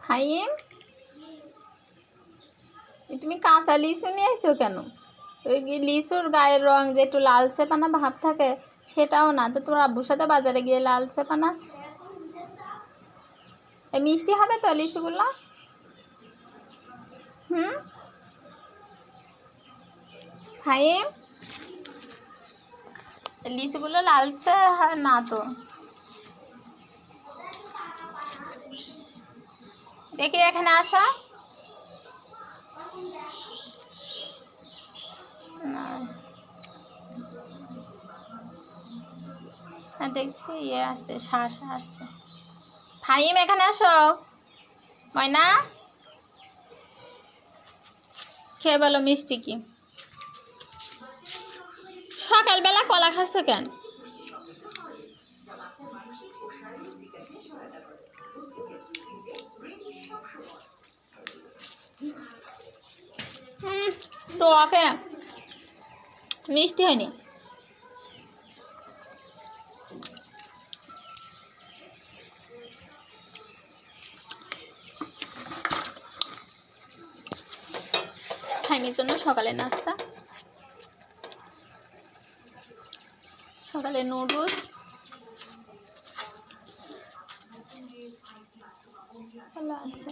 ফাহিম, তুমি কাঁচা লিচু নিয়ে এসো কেন? ওই লিচুর গায়ের রং যে একটু লালচে পানা ভাব থাকে সেটাও না, তো তোমার আব্বুর সাথে বাজারে গিয়ে লালচে পানা। এই মিষ্টি হবে তো লিচুগুলো? ফাহিম, লিচুগুলো লালচে না তো। দেখি এখানে আসা। না, দেখছি ইয়ে আছে, শ্বাস আসছে। ফাহিম এখানে আসো। ময়না, খেয়ে বলো মিষ্টি কি? সকালবেলা কলা খাচ্ছ কেন? টকে মিষ্টি হয়নি। ফাহিমের জন্য সকালে নাস্তা, সকালে নুডলস ভালো আছে।